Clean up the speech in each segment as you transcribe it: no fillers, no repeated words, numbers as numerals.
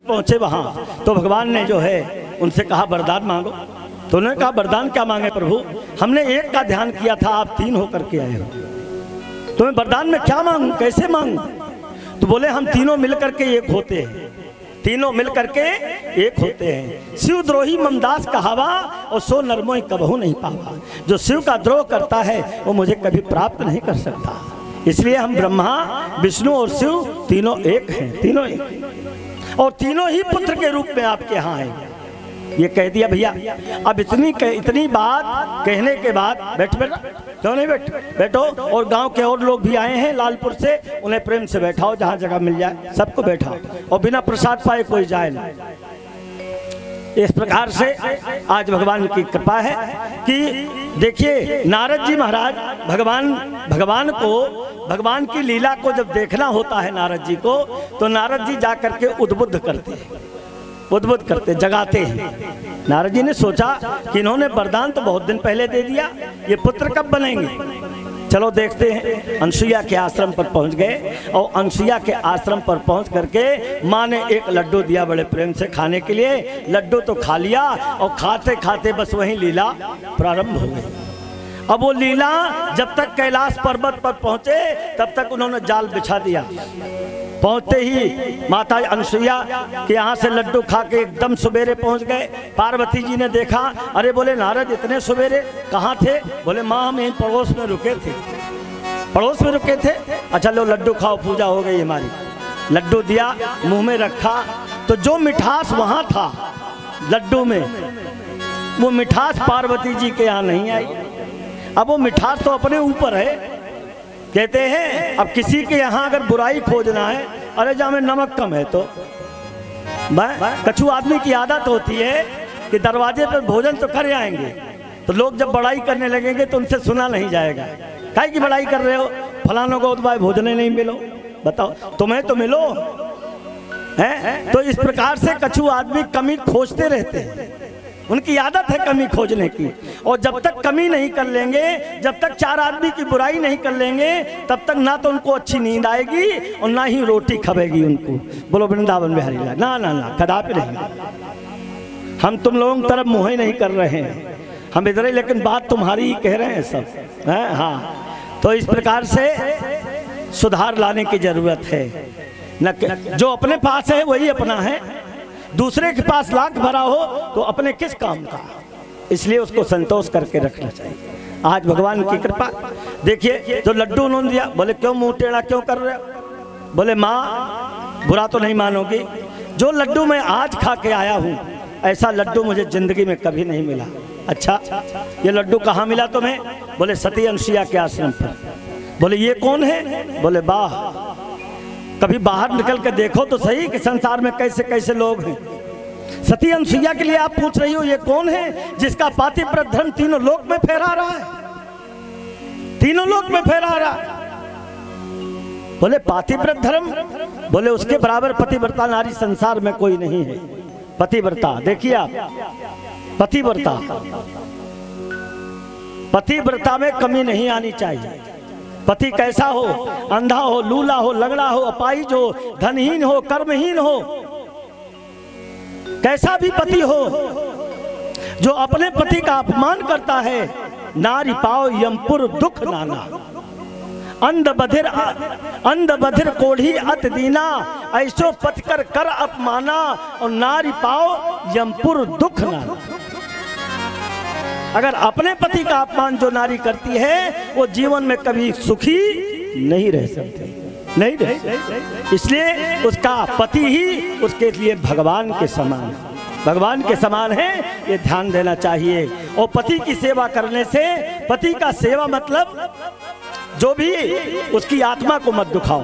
पहुंचे वहाँ तो भगवान ने जो है उनसे कहा वरदान मांगो। तो उन्होंने कहा वरदान क्या मांगे प्रभु, हमने एक का ध्यान किया था, आप 3 होकर के आए हो, तुम्हें वरदान में क्या मांगू, कैसे मांगू? तो बोले हम तीनों मिलकर के एक होते हैं, तीनों मिलकर के एक होते हैं। शिव द्रोही ममदास कहावा और सो नरमोई कबहू नहीं पावा। जो शिव का द्रोह करता है वो मुझे कभी प्राप्त नहीं कर सकता। इसलिए हम ब्रह्मा विष्णु और शिव तीनों एक हैं, तीनों एक, और तीनों ही पुत्र के रूप में आपके यहाँ आएंगे। ये कह दिया भैया। अब इतनी बात कहने के बाद बैठ क्यों नहीं बैठो। और गांव के और लोग भी आए हैं लालपुर से, उन्हें प्रेम से बैठाओ, जहां जगह मिल जाए सबको बैठाओ, और बिना प्रसाद पाए कोई जाए ना। इस प्रकार से आज भगवान की कृपा है कि देखिए नारद जी महाराज भगवान की लीला को जब देखना होता है नारद जी को, तो नारद जी जाकर के उद्बुद्ध करते जगाते हैं। नारद जी ने सोचा कि इन्होंने वरदान तो बहुत दिन पहले दे दिया, ये पुत्र कब बनेंगे, चलो देखते हैं। अनसुईया के आश्रम पर पहुंच गए, और अनसुईया के आश्रम पर पहुंच करके माँ ने एक लड्डू दिया बड़े प्रेम से खाने के लिए। लड्डू तो खा लिया, और खाते खाते बस वहीं लीला प्रारंभ हो गई। अब वो लीला जब तक कैलाश पर्वत पर पहुंचे तब तक उन्होंने जाल बिछा दिया। पहुंचते ही माता अनसुईया के यहाँ से लड्डू खा के एकदम सवेरे पहुंच गए। पार्वती जी ने देखा, अरे बोले नारद इतने सवेरे कहाँ थे? बोले माँ हम यहीं पड़ोस में रुके थे। अच्छा लो लड्डू खाओ, पूजा हो गई हमारी। लड्डू दिया, मुंह में रखा, तो जो मिठास वहाँ था लड्डू में, वो मिठास पार्वती जी के यहाँ नहीं आई। अब वो मिठास तो अपने ऊपर है। कहते हैं अब किसी के यहाँ अगर बुराई खोजना है, अरे जा में नमक कम है तो कछु आदमी की आदत होती है कि दरवाजे पर भोजन तो कर आएंगे, तो लोग जब बड़ाई करने लगेंगे तो उनसे सुना नहीं जाएगा। काहे की बड़ाई कर रहे हो, फलानों को तो भोजन नहीं मिलो, बताओ तुम्हें तो मिलो है। तो इस प्रकार से कछु आदमी कमी खोजते रहते हैं, उनकी आदत है कमी खोजने की। और जब तक कमी नहीं कर लेंगे, जब तक 4 आदमी की बुराई नहीं कर लेंगे, तब तक ना तो उनको अच्छी नींद आएगी और ना ही रोटी खबेगी उनको। बोलो वृंदावन बिहारी लाल। ना कदापि नहीं। हम तुम लोगों की तरफ मुँह ही नहीं कर रहे हैं, हम इधर ही, लेकिन बात तुम्हारी ही कह रहे हैं सब है। हाँ, तो इस प्रकार से सुधार लाने की जरूरत है। न जो अपने पास है वही अपना है, दूसरे के पास लाख भरा हो तो अपने किस काम का, इसलिए उसको संतोष करके रखना चाहिए। आज भगवान की कृपा देखिए, जो लड्डू उन्होंने दिया, बोले क्यों मुंह टेढ़ा क्यों कर रहे हो? बोले माँ बुरा तो नहीं मानोगी, जो लड्डू मैं आज खा के आया हूँ ऐसा लड्डू मुझे जिंदगी में कभी नहीं मिला। अच्छा ये लड्डू कहाँ मिला तुम्हें? बोले सती अनसुईया के आश्रम पर। बोले ये कौन है? बोले वाह, कभी बाहर निकल के देखो तो सही कि संसार में कैसे कैसे लोग हैं। सती अनसुईया के लिए आप पूछ रही हो ये कौन है जिसका पातिव्रत धर्म तीनों लोक में फहरा रहा है, तीनों लोक में फहरा रहा है। बोले पातिव्रत धर्म? बोले उसके बराबर पतिव्रता नारी संसार में कोई नहीं है। पतिव्रता देखिए आप, पतिव्रता में कमी नहीं आनी चाहिए। पति कैसा हो, अंधा हो, लूला हो, लंगड़ा हो, अपाहिज हो, धनहीन हो, कर्महीन हो, कैसा भी पति हो, जो अपने पति का अपमान करता है, नारी पाओ यमपुर दुख नाना। अंध बधिर कोढ़ी अत दीना, ऐसो पतिकर कर अपमाना, और नारी पाओ यमपुर दुख नाना। अगर अपने पति का अपमान जो नारी करती है वो जीवन में कभी सुखी नहीं रह सकती, नहीं रह सकती। इसलिए उसका पति ही उसके लिए भगवान के समान है, भगवान के समान है, ये ध्यान देना चाहिए। और पति की सेवा करने से, पति का सेवा मतलब जो भी उसकी आत्मा को मत दुखाओ,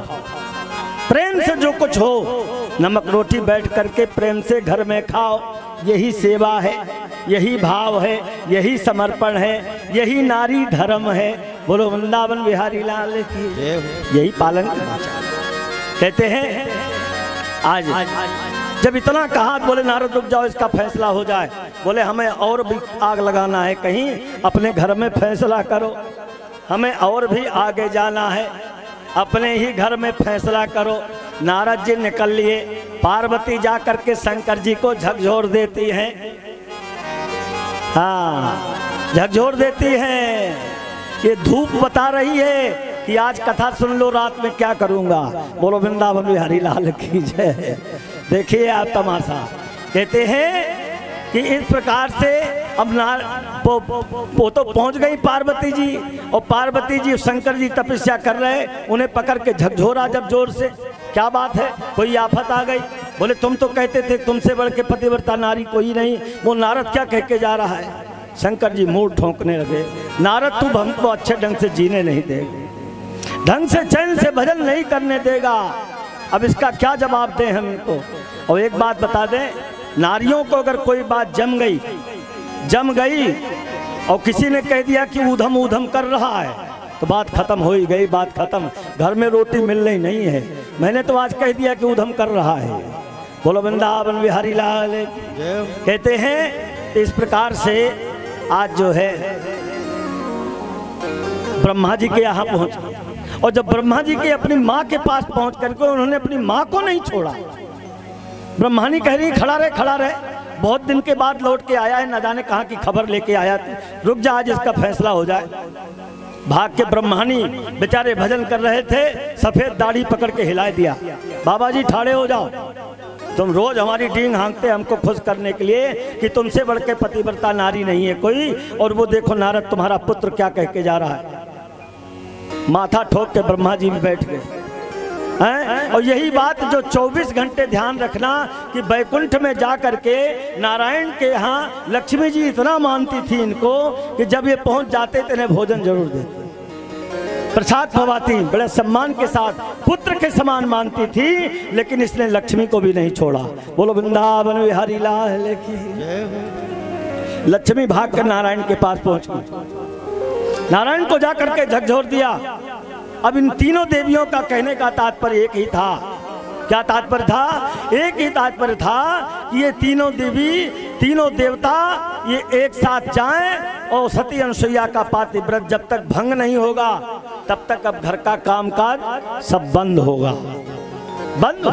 प्रेम से जो कुछ हो, नमक रोटी बैठ करके प्रेम से घर में खाओ, यही सेवा है, यही भाव है, यही समर्पण है, यही नारी धर्म है। बोलो वृंदावन बिहारी लाल की, यही पालन करना चाहिए। कहते हैं आज जब इतना कहा, बोले नारद रुक जाओ, इसका फैसला हो जाए। बोले हमें और भी आग लगाना है, कहीं अपने घर में फैसला करो, हमें और भी आगे जाना है, अपने ही घर में फैसला करो। नारद जी निकल लिए। पार्वती जा करके शंकर जी को झकझोर देती हैं। हाँ, झकझोर देती हैं। ये धूप बता रही है कि आज कथा सुन लो, रात में क्या करूंगा। बोलो वृंदावन बिहारी लाल की जय। देखिए आप तमाशा। कहते हैं कि इस प्रकार से अब वो तो पहुंच गई पार्वती जी, और पार्वती जी शंकर जी तपस्या कर रहे, उन्हें पकड़ के झकझोरा जब जोर से। क्या बात है, कोई आफत आ गई। बोले तुम तो कहते थे तुमसे बढ़ के पतिव्रता नारी कोई नहीं, वो नारद क्या कह के जा रहा है। शंकर जी मुंह ठोंकने लगे, नारद तू हमको अच्छे ढंग से जीने नहीं देगा, ढंग से चैन से भजन नहीं करने देगा। अब इसका क्या जवाब दें हम इनको। और एक बात बता दें, नारियों को अगर कोई बात जम गई और किसी ने कह दिया कि ऊधम ऊधम कर रहा है, तो बात खत्म हो ही गई, बात खत्म। घर में रोटी मिल रही नहीं है, मैंने तो आज कह दिया कि ऊधम कर रहा है। बोलो वृंदावन बिहारी लाल। कहते हैं इस प्रकार से आज जो है ब्रह्मा जी के यहाँ पहुंचे, और जब ब्रह्मा जी के अपनी माँ के पास पहुंच करके उन्होंने अपनी माँ को नहीं छोड़ा। ब्रह्मानी कह रही खड़ा रहे, बहुत दिन के बाद लौट के आया है, न जाने कहाँ की खबर लेके आया, रुक जा आज इसका फैसला हो जाए। भाग के ब्रह्मानी बेचारे भजन कर रहे थे, सफेद दाढ़ी पकड़ के हिला दिया, बाबा जी ठाड़े हो जाओ, तुम रोज हमारी डींग हाँकते हमको खुश करने के लिए कि तुमसे बढ़ के पतिव्रता नारी नहीं है कोई। और वो देखो नारद तुम्हारा पुत्र क्या कह के जा रहा है। माथा ठोक के ब्रह्मा जी भी बैठ गए हैं। और यही बात जो 24 घंटे ध्यान रखना कि बैकुंठ में जा करके नारायण के यहाँ लक्ष्मी जी इतना मानती थी इनको कि जब ये पहुंच जाते तो इन्हें भोजन जरूर देते, प्रसाद खवाती, बड़े सम्मान के साथ पुत्र के समान मानती थी। लेकिन इसने लक्ष्मी को भी नहीं छोड़ा। बोलो वृंदावन बिहारी लाल की। लक्ष्मी भाग कर नारायण के पास पहुंच गई, नारायण को जाकर के झकझोर दिया। अब इन तीनों देवियों का कहने का तात्पर्य एक ही था। क्या तात्पर्य था? एक ही तात्पर्य था कि ये तीनों देवी, तीनों देवता ये एक साथ जाएं और सती अनुसुईया का पातिव्रत जब तक भंग नहीं होगा तब तक अब घर का कामकाज सब बंद होगा, बंद।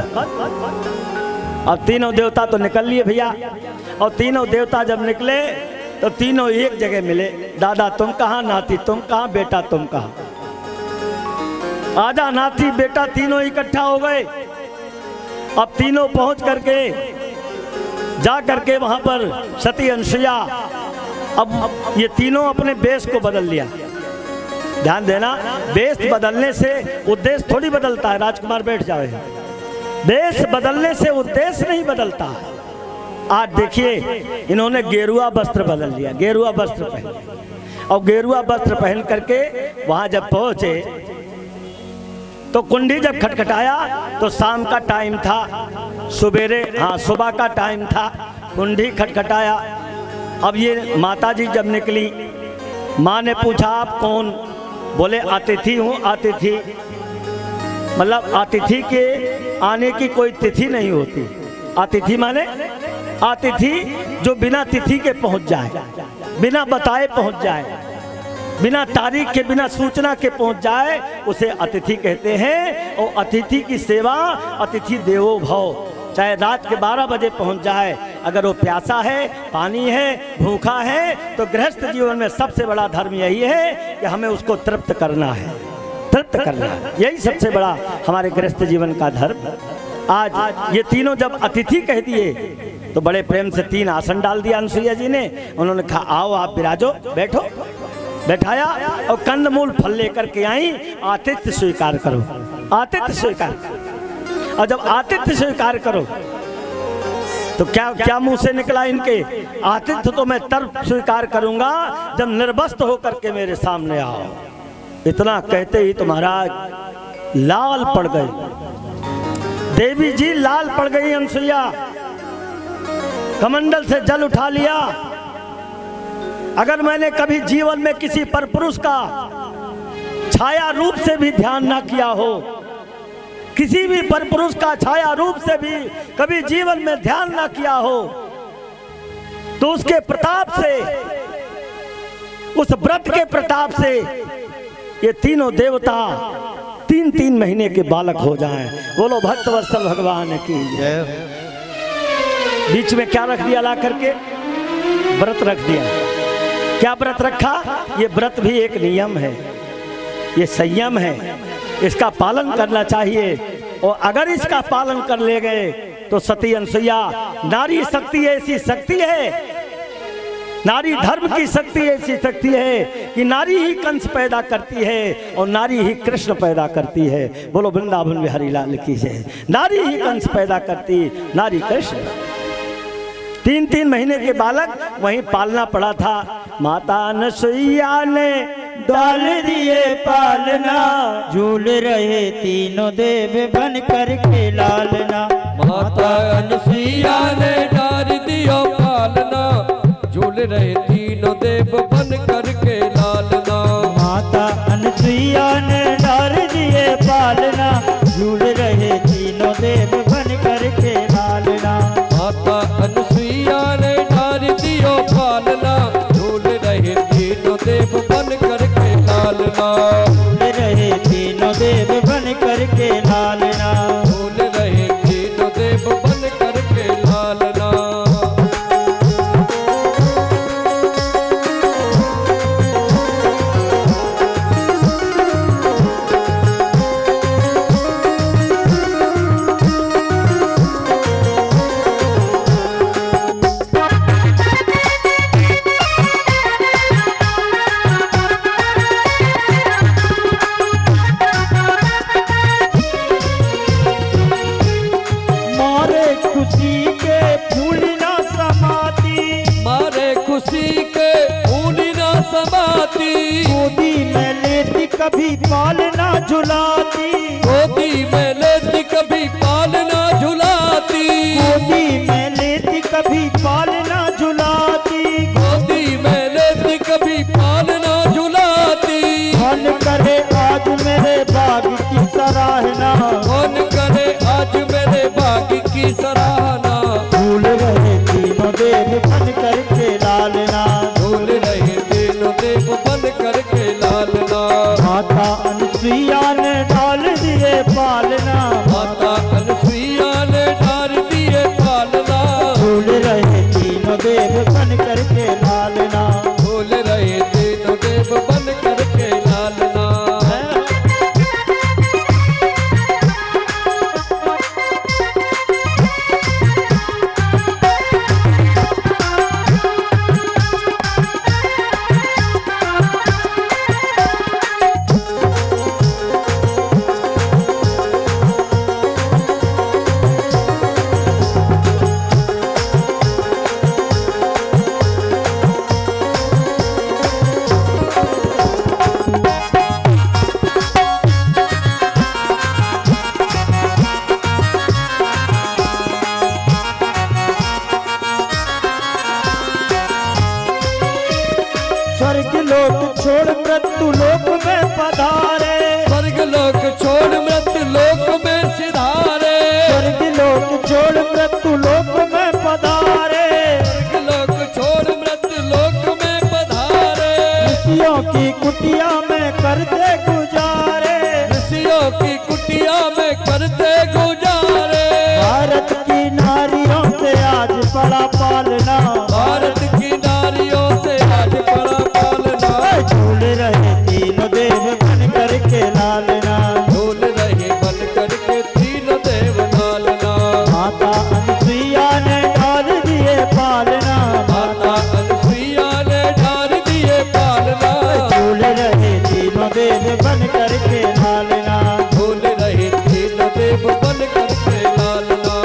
अब तीनों देवता तो निकल लिए भैया, और तीनों देवता जब निकले तो तीनों एक जगह मिले। दादा तुम कहाँ, नाती तुम कहाँ, बेटा तुम कहाँ। आजा नाती बेटा तीनों इकट्ठा हो गए। अब तीनों पहुंच करके जा करके वहां पर सती अनुसुईया, अब ये तीनों अपने वेश को बदल लिया। ध्यान देना, वेश बदलने से उद्देश्य थोड़ी बदलता है। राजकुमार बैठ जाओ। वेश बदलने से उद्देश्य नहीं बदलता। आज देखिए इन्होंने गेरुआ वस्त्र बदल लिया, गेरुआ वस्त्र पहन, और गेरुआ वस्त्र पहन करके वहां जब पहुंचे तो कुंडी जब खटखटाया तो शाम का टाइम था, सुबेरे, हाँ सुबह का टाइम था। कुंडी खटखटाया। अब ये माता जी जब निकली, माँ ने पूछा आप कौन? बोले अतिथि हूँ। अतिथि मतलब अतिथि के आने की कोई तिथि नहीं होती। अतिथि माने अतिथि जो बिना तिथि के पहुँच जाए, बिना बताए पहुँच जाए, बिना तारीख के, बिना सूचना के पहुंच जाए, उसे अतिथि कहते हैं। और अतिथि की सेवा, अतिथि देवो भव। चाहे रात के 12 बजे पहुंच जाए, अगर वो प्यासा है, पानी है, भूखा है, तो गृहस्थ जीवन में सबसे बड़ा धर्म यही है कि हमें उसको तृप्त करना है, तृप्त करना है। यही सबसे बड़ा हमारे गृहस्थ जीवन का धर्म। आज ये तीनों जब अतिथि कह दिए तो बड़े प्रेम से 3 आसन डाल दिया अनुसुईया जी ने। उन्होंने कहा आओ आप विराजो, बैठो। बैठाया और कंदमूल फल लेकर के आई। आतिथ्य स्वीकार करो, आतिथ्य स्वीकार। और जब आतिथ्य स्वीकार करो तो क्या क्या मुंह से निकला इनके? आतिथ्य तो मैं तब स्वीकार करूंगा जब निर्वस्त्र होकर के मेरे सामने आओ। इतना कहते ही तो महाराज लाल पड़ गए, देवी जी लाल पड़ गई। अनुसुईया कमंडल से जल उठा लिया। अगर मैंने कभी जीवन में किसी परपुरुष का छाया रूप से भी ध्यान ना किया हो, किसी भी परपुरुष का छाया रूप से भी कभी जीवन में ध्यान ना किया हो, तो उसके प्रताप से, उस व्रत के प्रताप से ये तीनों देवता, 3 3-3 महीने के बालक हो जाएं। बोलो भक्तवत्सल भगवान की जय। बीच में क्या रख दिया ला करके? व्रत रख दिया। क्या व्रत रखा? ये व्रत भी एक नियम है, ये संयम है, इसका पालन करना चाहिए। और अगर इसका पालन कर ले गए तो सती अनसुईया, नारी शक्ति ऐसी शक्ति है, नारी धर्म की शक्ति ऐसी शक्ति है कि नारी ही कंस पैदा करती है और नारी ही कृष्ण पैदा करती है। बोलो वृंदावन बिहारी लाल की जय। नारी ही कंस पैदा करती, नारी कृष्ण। 3-3 महीने के बालक वहीं पालना पड़ा था। माता अनसुईया ने डाल दिए पालना, झूल रहे तीनों देव बन करके लालना। माता अनसुईया ने डाल दिया पालना, झूल रहे तीनों देव बन करके लालना। माता अनसुईया ने डाल दिए पालना, झूल रहे तीनों देव बन करके लालना। माता अनसुईया ने डाल दिया पालना, झूल रहे तीनों देव बन करके लालना। झूल रहे तीनों देव बन करके लालना। झूल रहे तीनों देव बन करके लालना। गोदी में लेती कभी पालना झुलाती, गोदी में लेती कभी पालना झुलाती। गोदी में लेती कभी पालना झुलाती। गोदी में लेती कभी पालना झुलाती। मन करे आज मेरे बाग की सराहना, मन करे आज मेरे बाग की सराहना। झूल रहे तीनों देव बन करके लालना। झूल रहे तीनों देव बन करके लालना। माता अनसुईया ने डाल दिए पालना। माता अनसुईया ने डाल दिए पालना। झूल रहे तीनों देव बन करके लालना। झूल रहे तीनों देव बन करके लालना। स्वर्ग लोक छोड़ मृत्यु लोक में पधारे। स्वर्ग लोक छोड़ मृत्यु लोक में सिधारे। स्वर्ग लोक छोड़ मृत्यु लोक में पधारे। स्वर्ग लोक छोड़ मृत्यु लोक में पधारे। ऋषियों की कुटिया में करते गुजारे। ऋषियों की कुटिया में करते गुजारे। भारत की नारियों से आज बड़ा पालना। भारत की नारियों से आज बड़ा पालना। झूल रहे तीनों देव बन करके लालना। झूल रहे बन करके तीनों देव लालना। माता अनसुईया ने डाल दिए पालना। माता अनसुईया ने डाल दिए पालना। झूल रहे तीनों देव बन करके लालना। झूल रहे तीनों देव बन करके लालना।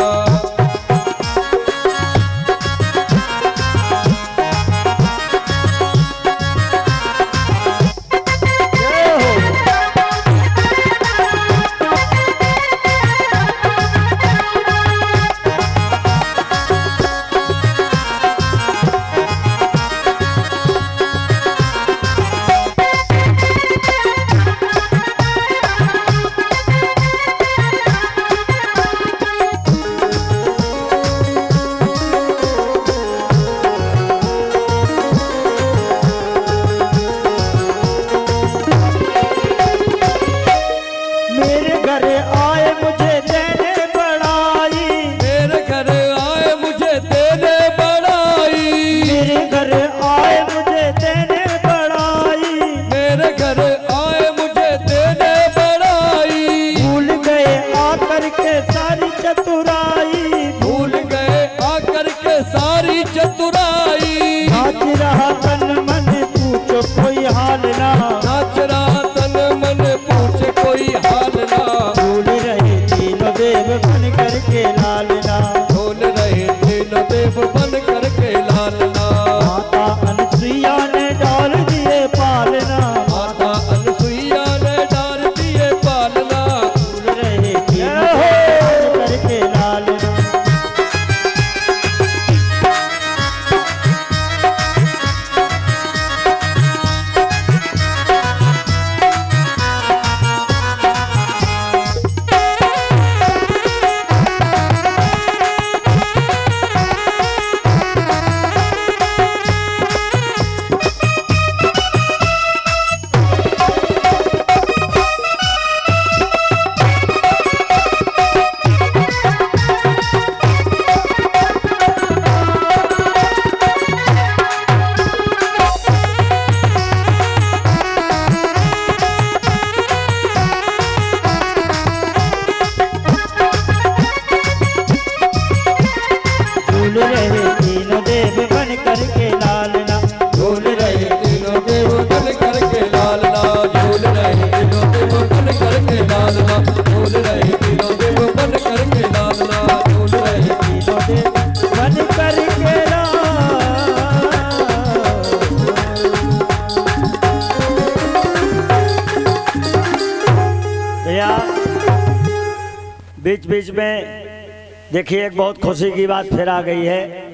झूल रहे तीनों देव बन करके लालना। झूल रहे तीनों देव बन करके लालना, झूल रहे तीनों देव बन करके लालना, झूल रहे तीनों देव बन करके लालना, झूल रहे तीनों देव बन करके भैया बीच बीच में देखिए एक बहुत खुशी की बात फिर आ गई है।